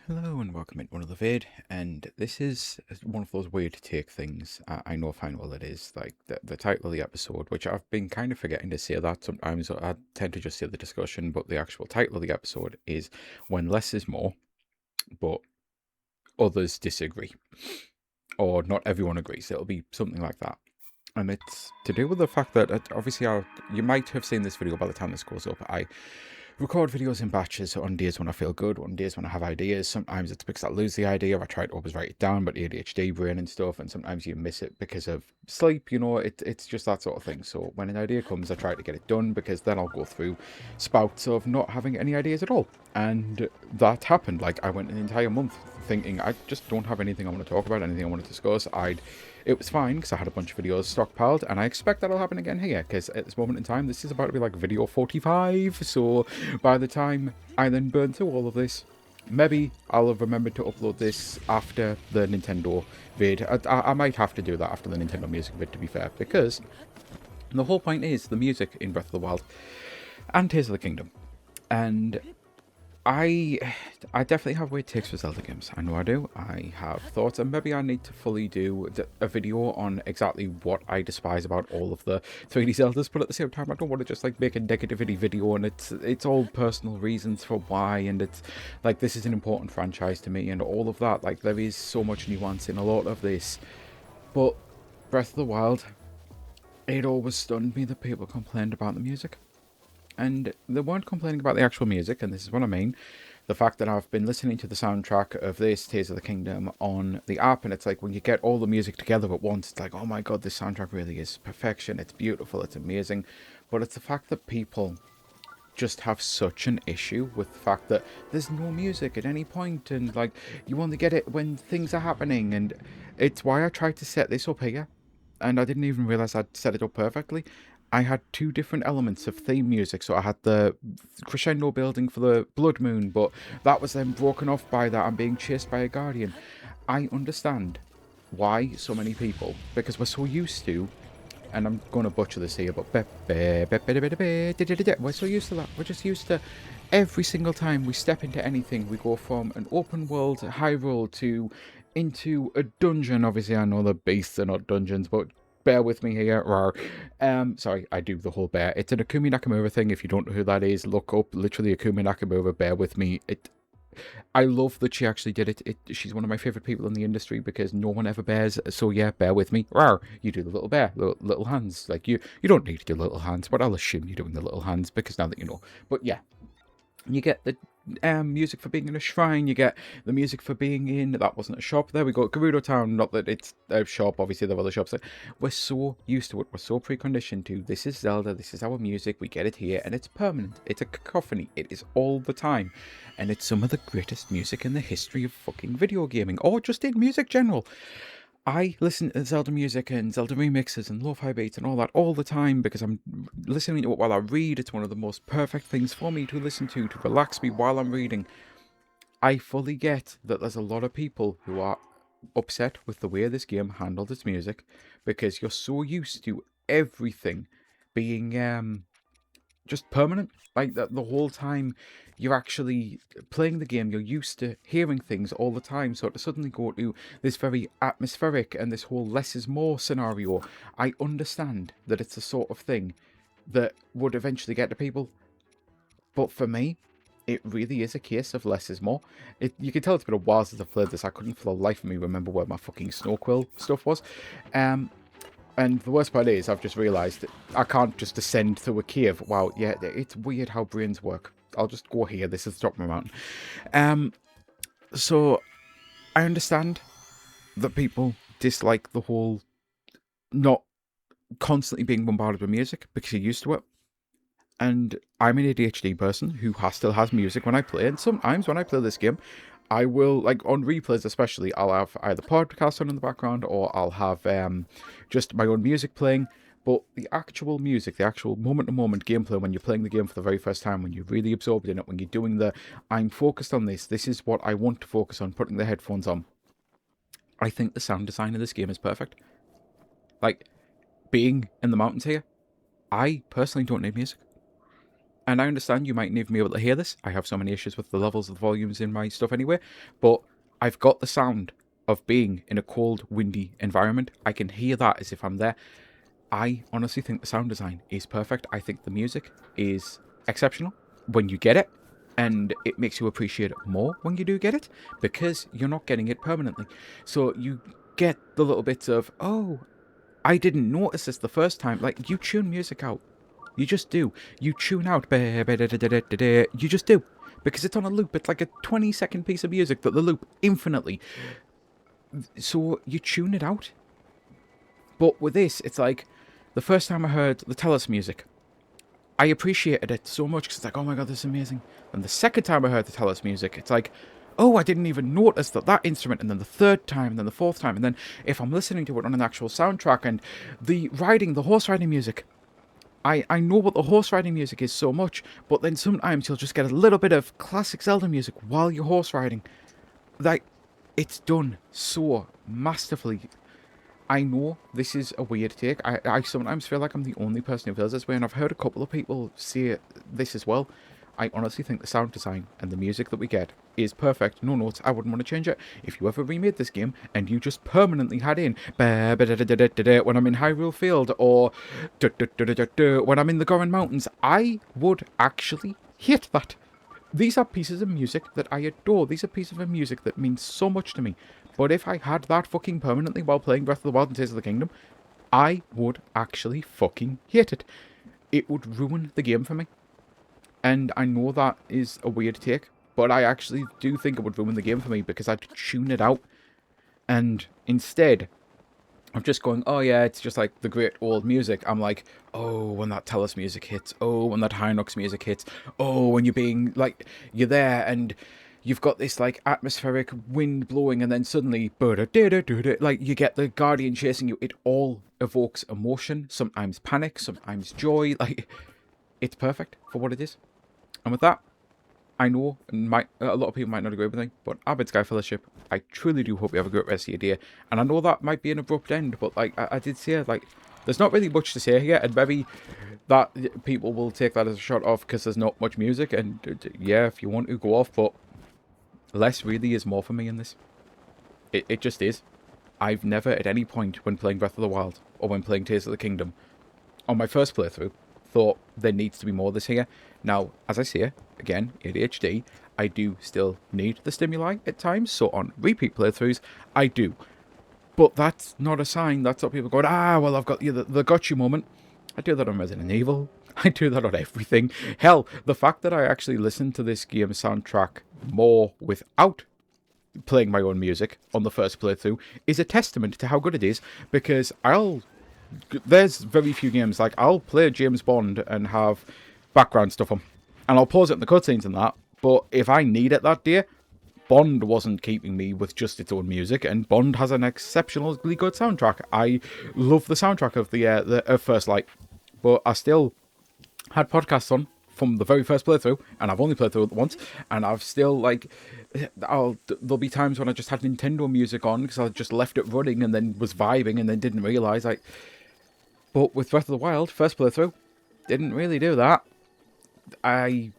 Hello and welcome into another vid, and this is one of those weird take things. I know fine well it is, like the title of the episode, which I've been kind of forgetting to say that sometimes. I tend to just say the discussion, but the actual title of the episode is When Less is More, but others disagree. Or not everyone agrees, it'll be something like that. And it's to do with the fact that, obviously, you might have seen this video by the time this goes up. I record videos in batches on days when I feel good, on days when I have ideas. Sometimes it's because I lose the idea. I try to always write it down, but ADHD brain and stuff, and sometimes you miss it because of sleep. It's just that sort of thing. So when an idea comes, I try to get it done because then I'll go through spouts of not having any ideas at all. And that happened. Like, I went an entire month thinking I just don't have anything I want to talk about, anything I want to discuss. It was fine because I had a bunch of videos stockpiled, and I expect that'll happen again here because at this moment in time, this is about to be like video 45. So by the time I then burn through all of this, maybe I'll have remembered to upload this after the Nintendo vid. I might have to do that after the Nintendo Music vid, to be fair, because the whole point is the music in Breath of the Wild and Tears of the Kingdom. And I definitely have weird takes for Zelda games. I know I do. I have thoughts, and maybe I need to fully do a video on exactly what I despise about all of the 3D Zeldas. But at the same time, I don't want to just like make a negativity video, and it's all personal reasons for why, and it's like this is an important franchise to me, and all of that. Like there is so much nuance in a lot of this, but Breath of the Wild, it always stunned me that people complained about the music. And they weren't complaining about the actual music, and this is what I mean. The fact that I've been listening to the soundtrack of this Tears of the Kingdom on the app, and it's like when you get all the music together at once, it's like, oh my god, this soundtrack really is perfection. It's beautiful, it's amazing. But it's the fact that people just have such an issue with the fact that there's no music at any point, and like you only get it when things are happening. And it's why I tried to set this up here, and I didn't even realize I'd set it up perfectly. I had two different elements of theme music. So I had the crescendo building for the Blood Moon, but that was then broken off by that I'm being chased by a guardian. I understand why so many people, because we're so used to, and I'm going to butcher this here, but we're so used to that. We're just used to every single time we step into anything, we go from an open world Hyrule to into a dungeon. Obviously, I know the beasts are not dungeons, but bear with me here. Sorry, I do the whole bear. It's an Akumi Nakamura thing. If you don't know who that is, look up literally Akumi Nakamura. Bear with me. I love that she actually did it. She's one of my favorite people in the industry because no one ever bears. So yeah, bear with me. Rawr, you do the little bear, little hands. Like you don't need to do little hands, but I'll assume you're doing the little hands because now that you know. But yeah, you get the music for being in a shrine. You get the music for being in, that wasn't a shop. There we go, Gerudo Town. Not that it's a shop. Obviously, there are other shops. We're so used to it. We're so preconditioned to this is Zelda. This is our music. We get it here, and it's permanent. It's a cacophony. It is all the time, and it's some of the greatest music in the history of fucking video gaming, or just in music general. I listen to Zelda music and Zelda remixes and lo-fi beats and all that all the time because I'm listening to it while I read. It's one of the most perfect things for me to listen to relax me while I'm reading. I fully get that there's a lot of people who are upset with the way this game handled its music because you're so used to everything being just permanent. Like the whole time you're actually playing the game, you're used to hearing things all the time. So to suddenly go to this very atmospheric and this whole less is more scenario, I understand that it's the sort of thing that would eventually get to people. But for me, it really is a case of less is more. You can tell it's been a while since I've played this. I couldn't for the life of me remember where my fucking snow quill stuff was. And the worst part is, I've just realised that I can't just descend through a cave. Wow, yeah, it's weird how brains work. I'll just go here. This is the top of my mountain. So I understand that people dislike the whole not constantly being bombarded with music because you're used to it. And I'm an ADHD person who still has music when I play. And sometimes when I play this game, I will, like on replays especially, I'll have either podcast on in the background or I'll have just my own music playing. But the actual music, the actual moment-to-moment gameplay when you're playing the game for the very first time, when you're really absorbed in it, when you're doing I'm focused on this is what I want to focus on, putting the headphones on. I think the sound design of this game is perfect. Like, being in the mountains here, I personally don't need music. And I understand you mightn't even be able to hear this. I have so many issues with the levels of the volumes in my stuff anyway. But I've got the sound of being in a cold, windy environment. I can hear that as if I'm there. I honestly think the sound design is perfect. I think the music is exceptional when you get it. And it makes you appreciate it more when you do get it, because you're not getting it permanently. So you get the little bits of, oh, I didn't notice this the first time. Like, you tune music out. You just do. You tune out. You just do. Because it's on a loop. It's like a 20-second piece of music that the loop infinitely. So you tune it out. But with this, it's like, the first time I heard the Tellus music, I appreciated it so much because it's like, oh my god, this is amazing. And the second time I heard the Tellus music, it's like, oh, I didn't even notice that instrument. And then the third time, and then the fourth time. And then if I'm listening to it on an actual soundtrack, and the horse riding music, I know what the horse riding music is so much, but then sometimes you'll just get a little bit of classic Zelda music while you're horse riding. Like, it's done so masterfully. I know this is a weird take. I sometimes feel like I'm the only person who feels this way, and I've heard a couple of people say this as well. I honestly think the sound design and the music that we get is perfect. No notes. I wouldn't want to change it. If you ever remade this game and you just permanently had in when I'm in Hyrule Field, or when I'm in the Goron Mountains, I would actually hate that. These are pieces of music that I adore. These are pieces of music that mean so much to me. But if I had that fucking permanently while playing Breath of the Wild and Tears of the Kingdom, I would actually fucking hate it. It would ruin the game for me. And I know that is a weird take, but I actually do think it would ruin the game for me, because I'd tune it out. And instead of just going, oh yeah, it's just like the great old music, I'm like, oh, when that Tellus music hits, oh, when that Hinox music hits, oh, when you're being, like, you're there, and you've got this, like, atmospheric wind blowing, and then suddenly, like, you get the Guardian chasing you. It all evokes emotion, sometimes panic, sometimes joy. Like, it's perfect for what it is. And with that, I know a lot of people might not agree with me, but Avid Sky Fellowship, I truly do hope you have a great rest of your day. And I know that might be an abrupt end, but like I did say, like, there's not really much to say here, and maybe that people will take that as a shot off because there's not much music. And yeah, if you want to go off, but less really is more for me in this. It just is. I've never at any point when playing Breath of the Wild or when playing Tears of the Kingdom on my first playthrough thought there needs to be more of this here. Now, as I say, again, ADHD, I do still need the stimuli at times, so on repeat playthroughs, I do. But that's not a sign. That's what people go, well, I've got the got you moment. I do that on Resident Evil. I do that on everything. Hell, the fact that I actually listen to this game soundtrack more without playing my own music on the first playthrough is a testament to how good it is, because there's very few games, like, I'll play James Bond and have background stuff on, and I'll pause it in the cutscenes and that, but if I need it that day, Bond wasn't keeping me with just its own music, and Bond has an exceptionally good soundtrack. I love the soundtrack of the First Light, but I still had podcasts on from the very first playthrough, and I've only played through it once, and I've still, like, there'll be times when I just had Nintendo music on because I just left it running and then was vibing and then didn't realise, like. But with Breath of the Wild, first playthrough, didn't really do that. I,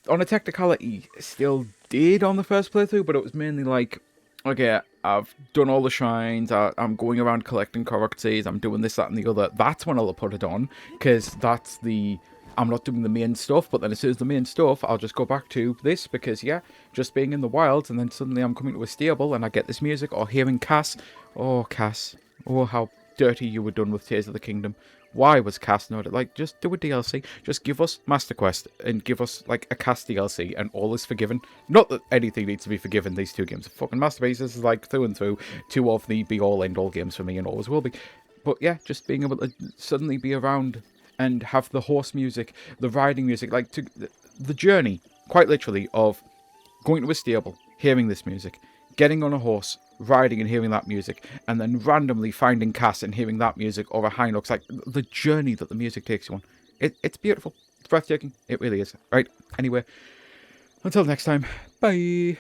on a technicality, still did on the first playthrough, but it was mainly like, okay, I've done all the shrines, I'm going around collecting currencies, I'm doing this, that, and the other. That's when I'll put it on, because I'm not doing the main stuff, but then as soon as the main stuff, I'll just go back to this, because, yeah, just being in the wilds, and then suddenly I'm coming to a stable, and I get this music, or hearing Cass. Oh, Cass. Oh, how dirty you were done with Tears of the Kingdom. Why was Cass not? Like, just do a DLC. Just give us Master Quest and give us, like, a Cass DLC and all is forgiven. Not that anything needs to be forgiven. These two games are fucking masterpieces. Is like, through and through, two of the be-all, end-all games for me and always will be. But yeah, just being able to suddenly be around and have the horse music, the riding music, like, the journey, quite literally, of going to a stable, hearing this music, getting on a horse, riding and hearing that music, and then randomly finding Cass and hearing that music, or a Hinox, like, the journey that the music takes you on. It's beautiful. It's breathtaking. It really is. Right, anyway, until next time, bye.